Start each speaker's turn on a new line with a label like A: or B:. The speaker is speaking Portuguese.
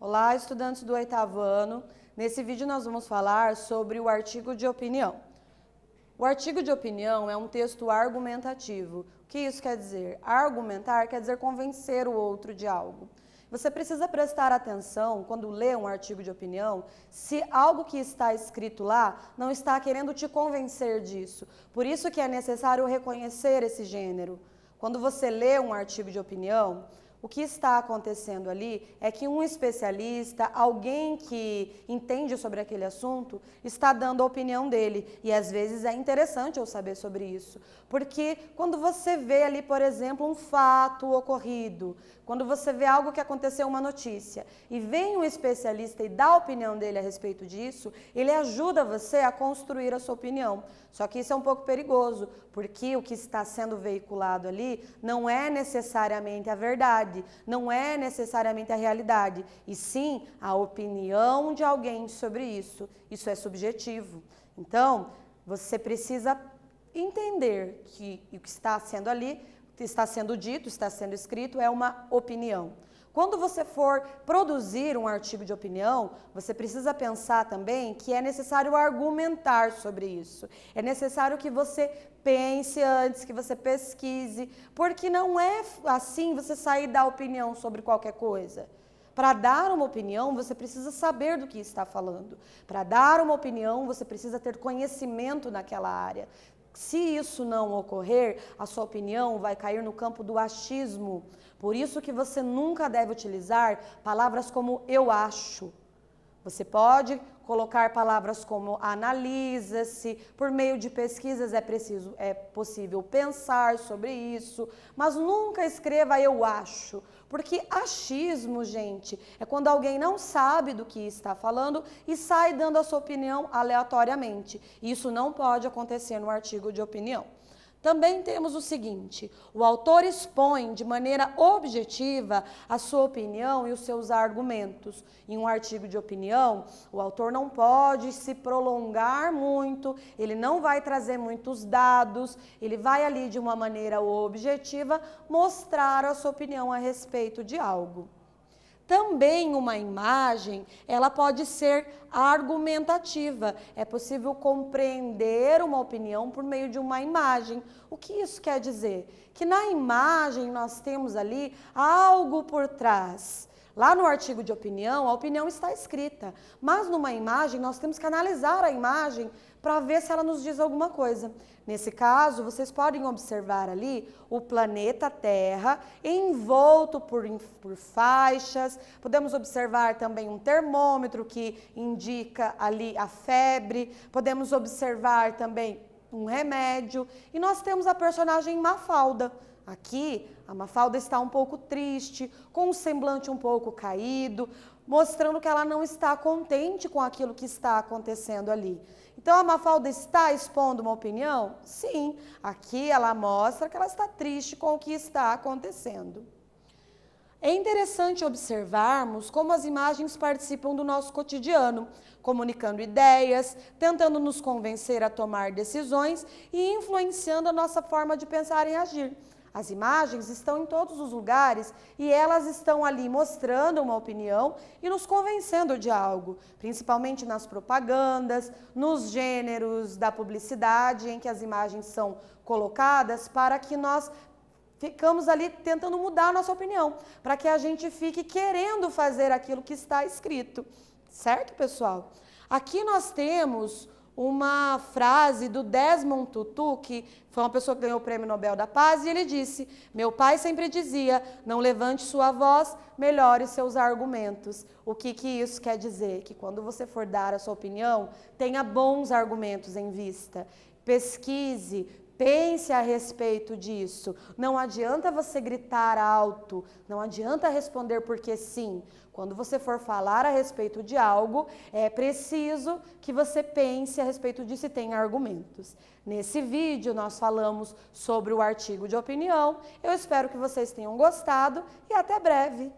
A: Olá, estudantes do 8º ano. Nesse vídeo nós vamos falar sobre o artigo de opinião. O artigo de opinião é um texto argumentativo. O que isso quer dizer? Argumentar quer dizer convencer o outro de algo. Você precisa prestar atenção, quando lê um artigo de opinião, se algo que está escrito lá não está querendo te convencer disso. Por isso que é necessário reconhecer esse gênero. Quando você lê um artigo de opinião, o que está acontecendo ali é que um especialista, alguém que entende sobre aquele assunto, está dando a opinião dele. E às vezes é interessante eu saber sobre isso. Porque quando você vê ali, por exemplo, um fato ocorrido, quando você vê algo que aconteceu, uma notícia, e vem um especialista e dá a opinião dele a respeito disso, ele ajuda você a construir a sua opinião. Só que isso é um pouco perigoso, porque o que está sendo veiculado ali não é necessariamente a verdade, não é necessariamente a realidade, e sim a opinião de alguém sobre isso. Isso é subjetivo. Então, você precisa entender que o que está sendo ali, está sendo dito, está sendo escrito, é uma opinião. Quando você for produzir um artigo de opinião, você precisa pensar também que é necessário argumentar sobre isso. É necessário que você pense antes, que você pesquise, porque não é assim você sair da opinião sobre qualquer coisa. Para dar uma opinião, você precisa saber do que está falando. Para dar uma opinião, você precisa ter conhecimento naquela área. Se isso não ocorrer, a sua opinião vai cair no campo do achismo. Por isso que você nunca deve utilizar palavras como eu acho. Você pode colocar palavras como analisa-se, por meio de pesquisas é possível pensar sobre isso, mas nunca escreva eu acho, porque achismo, gente, é quando alguém não sabe do que está falando e sai dando a sua opinião aleatoriamente. Isso não pode acontecer no artigo de opinião. Também temos o seguinte: o autor expõe de maneira objetiva a sua opinião e os seus argumentos. Em um artigo de opinião, o autor não pode se prolongar muito, ele não vai trazer muitos dados, ele vai ali de uma maneira objetiva mostrar a sua opinião a respeito de algo. Também uma imagem, ela pode ser argumentativa. É possível compreender uma opinião por meio de uma imagem. O que isso quer dizer? Que na imagem nós temos ali algo por trás. Lá no artigo de opinião, a opinião está escrita, mas numa imagem nós temos que analisar a imagem para ver se ela nos diz alguma coisa. Nesse caso, vocês podem observar ali o planeta Terra envolto por faixas. Podemos observar também um termômetro que indica ali a febre. Podemos observar também um remédio. E nós temos a personagem Mafalda. Aqui, a Mafalda está um pouco triste, com um semblante um pouco caído, mostrando que ela não está contente com aquilo que está acontecendo ali. Então, a Mafalda está expondo uma opinião? Sim. Aqui ela mostra que ela está triste com o que está acontecendo. É interessante observarmos como as imagens participam do nosso cotidiano, comunicando ideias, tentando nos convencer a tomar decisões e influenciando a nossa forma de pensar e agir. As imagens estão em todos os lugares e elas estão ali mostrando uma opinião e nos convencendo de algo, principalmente nas propagandas, nos gêneros da publicidade em que as imagens são colocadas para que nós ficamos ali tentando mudar a nossa opinião, para que a gente fique querendo fazer aquilo que está escrito. Certo, pessoal? Aqui nós temos uma frase do Desmond Tutu, que foi uma pessoa que ganhou o Prêmio Nobel da Paz, e ele disse: meu pai sempre dizia, não levante sua voz, melhore seus argumentos. O que isso quer dizer? Que quando você for dar a sua opinião, tenha bons argumentos em vista, pesquise, pense a respeito disso. Não adianta você gritar alto, não adianta responder porque sim. Quando você for falar a respeito de algo, é preciso que você pense a respeito disso e tenha argumentos. Nesse vídeo, nós falamos sobre o artigo de opinião. Eu espero que vocês tenham gostado e até breve!